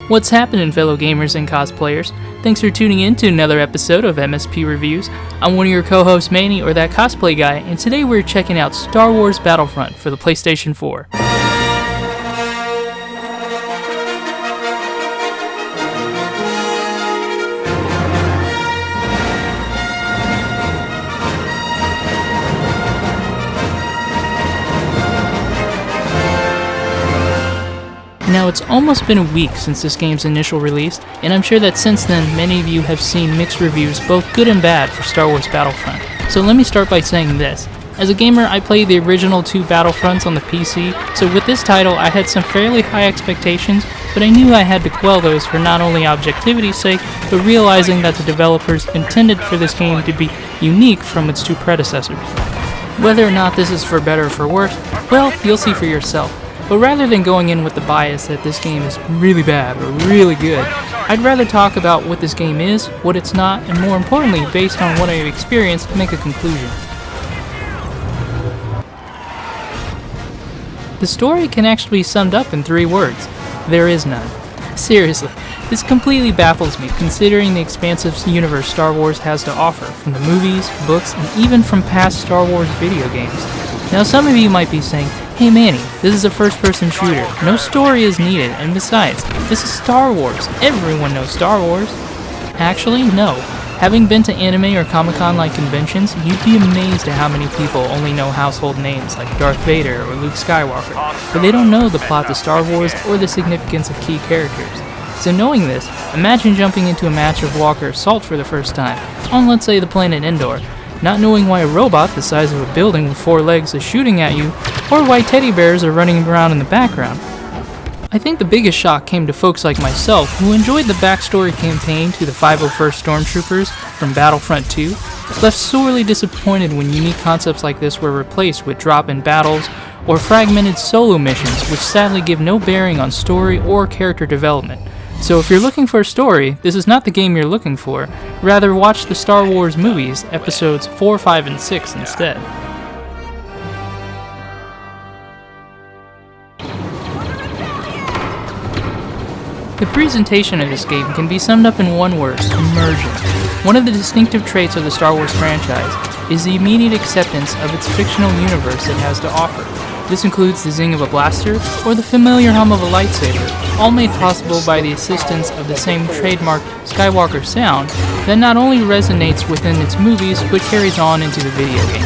What's happening, fellow gamers and cosplayers? Thanks for tuning in to another episode of MSP Reviews. I'm one of your co-hosts, Manny, or that cosplay guy, and today we're checking out Star Wars Battlefront for the PlayStation 4. Now, it's almost been a week since this game's initial release, and I'm sure that since then many of you have seen mixed reviews, both good and bad, for Star Wars Battlefront. So let me start by saying this. As a gamer, I played the original two Battlefronts on the PC, so with this title I had some fairly high expectations, but I knew I had to quell those for not only objectivity's sake, but realizing that the developers intended for this game to be unique from its two predecessors. Whether or not this is for better or for worse, well, you'll see for yourself. But rather than going in with the bias that this game is really bad or really good, I'd rather talk about what this game is, what it's not, and more importantly, based on what I've experienced, make a conclusion. The story can actually be summed up in 3 words. There is none. Seriously, this completely baffles me, considering the expansive universe Star Wars has to offer, from the movies, books, and even from past Star Wars video games. Now, some of you might be saying, "Hey Manny, this is a first-person shooter. No story is needed, and besides, this is Star Wars. Everyone knows Star Wars." Actually, no. Having been to anime or Comic-Con-like conventions, you'd be amazed at how many people only know household names like Darth Vader or Luke Skywalker, but they don't know the plot to Star Wars or the significance of key characters. So knowing this, imagine jumping into a match of Walker Assault for the first time, on let's say the planet Endor, not knowing why a robot the size of a building with 4 legs is shooting at you, or why teddy bears are running around in the background. I think the biggest shock came to folks like myself who enjoyed the backstory campaign to the 501st Stormtroopers from Battlefront 2, left sorely disappointed when unique concepts like this were replaced with drop-in battles or fragmented solo missions which sadly give no bearing on story or character development. So if you're looking for a story, this is not the game you're looking for. Rather, watch the Star Wars movies, episodes 4, 5, and 6 instead. The presentation of this game can be summed up in one word: immersion. One of the distinctive traits of the Star Wars franchise is the immediate acceptance of its fictional universe it has to offer. This includes the zing of a blaster or the familiar hum of a lightsaber, all made possible by the assistance of the same trademark Skywalker sound that not only resonates within its movies but carries on into the video game.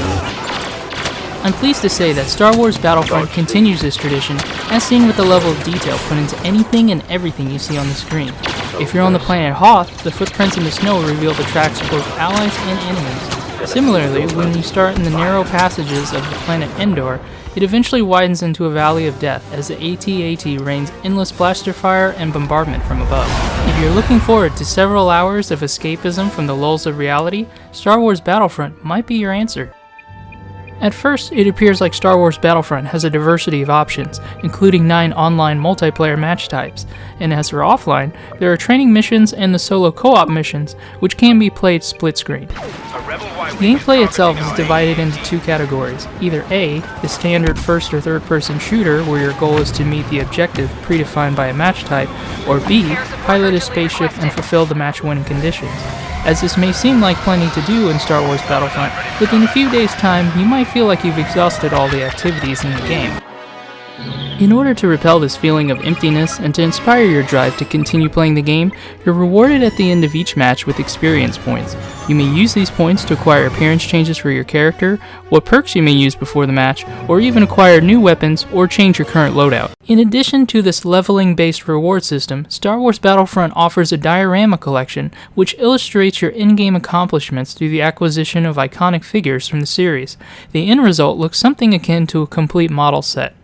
I'm pleased to say that Star Wars Battlefront continues this tradition, as seen with the level of detail put into anything and everything you see on the screen. If you're on the planet Hoth, the footprints in the snow reveal the tracks of both allies and enemies. Similarly, when you start in the narrow passages of the planet Endor, it eventually widens into a valley of death as the AT-AT rains endless blaster fire and bombardment from above. If you're looking forward to several hours of escapism from the lulls of reality, Star Wars Battlefront might be your answer. At first, it appears like Star Wars Battlefront has a diversity of options, including 9 online multiplayer match types, and as for offline, there are training missions and the solo co-op missions, which can be played split-screen. Gameplay itself is divided into 2 categories: either A, the standard first or third person shooter where your goal is to meet the objective predefined by a match type, or B, pilot a spaceship and fulfill the match winning conditions. As this may seem like plenty to do in Star Wars Battlefront, within a few days' time you might feel like you've exhausted all the activities in the game. In order to repel this feeling of emptiness and to inspire your drive to continue playing the game, you're rewarded at the end of each match with experience points. You may use these points to acquire appearance changes for your character, what perks you may use before the match, or even acquire new weapons or change your current loadout. In addition to this leveling-based reward system, Star Wars Battlefront offers a diorama collection which illustrates your in-game accomplishments through the acquisition of iconic figures from the series. The end result looks something akin to a complete model set.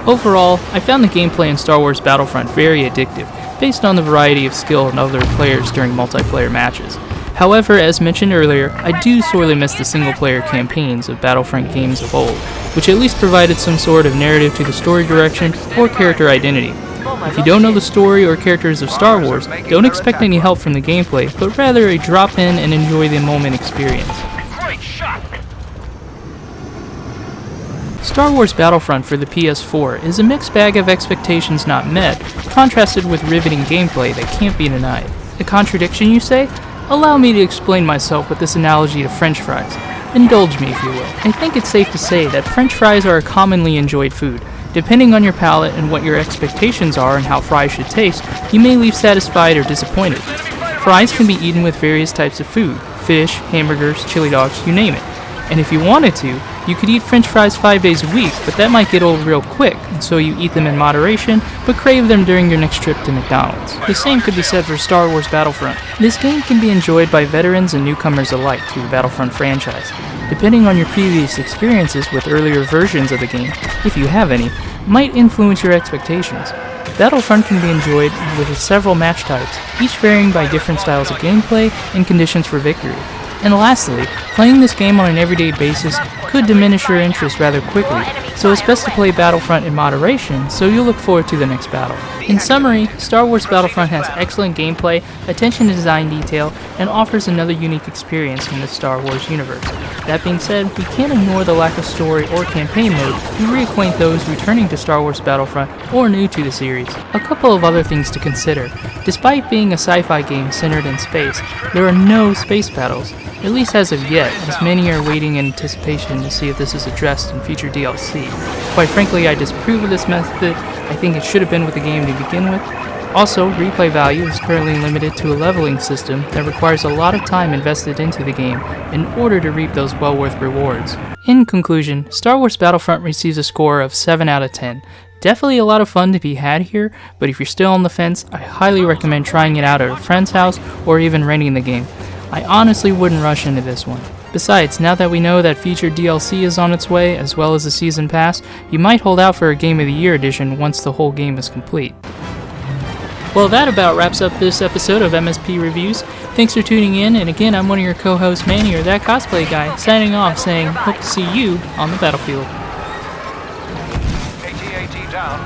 Overall, I found the gameplay in Star Wars Battlefront very addictive, based on the variety of skill and other players during multiplayer matches. However, as mentioned earlier, I do sorely miss the single-player campaigns of Battlefront games of old, which at least provided some sort of narrative to the story direction or character identity. If you don't know the story or characters of Star Wars, don't expect any help from the gameplay, but rather a drop-in and enjoy the moment experience. Star Wars Battlefront for the PS4 is a mixed bag of expectations not met, contrasted with riveting gameplay that can't be denied. A contradiction, you say? Allow me to explain myself with this analogy to French fries. Indulge me, if you will. I think it's safe to say that French fries are a commonly enjoyed food. Depending on your palate and what your expectations are and how fries should taste, you may leave satisfied or disappointed. Fries can be eaten with various types of food: fish, hamburgers, chili dogs, you name it. And if you wanted to, you could eat French fries 5 days a week, but that might get old real quick, and so you eat them in moderation, but crave them during your next trip to McDonald's. The same could be said for Star Wars Battlefront. This game can be enjoyed by veterans and newcomers alike to the Battlefront franchise. Depending on your previous experiences with earlier versions of the game, if you have any, might influence your expectations. Battlefront can be enjoyed with several match types, each varying by different styles of gameplay and conditions for victory. And lastly, playing this game on an everyday basis could diminish your interest rather quickly, so it's best to play Battlefront in moderation so you'll look forward to the next battle. In summary, Star Wars Battlefront has excellent gameplay, attention to design detail, and offers another unique experience in the Star Wars universe. That being said, we can't ignore the lack of story or campaign mode to reacquaint those returning to Star Wars Battlefront or new to the series. A couple of other things to consider. Despite being a sci-fi game centered in space, there are no space battles, at least as of yet, as many are waiting in anticipation to see if this is addressed in future DLC. Quite frankly, I disapprove of this method. I think it should have been with the game to begin with. Also, replay value is currently limited to a leveling system that requires a lot of time invested into the game in order to reap those well worth rewards. In conclusion, Star Wars Battlefront receives a score of 7 out of 10. Definitely a lot of fun to be had here, but if you're still on the fence, I highly recommend trying it out at a friend's house or even renting the game. I honestly wouldn't rush into this one. Besides, now that we know that featured DLC is on its way, as well as the Season Pass, you might hold out for a Game of the Year edition once the whole game is complete. Well, that about wraps up this episode of MSP Reviews. Thanks for tuning in, and again, I'm one of your co-hosts, Manny, or That Cosplay Guy, signing off saying, hope to see you on the battlefield. AT-AT down.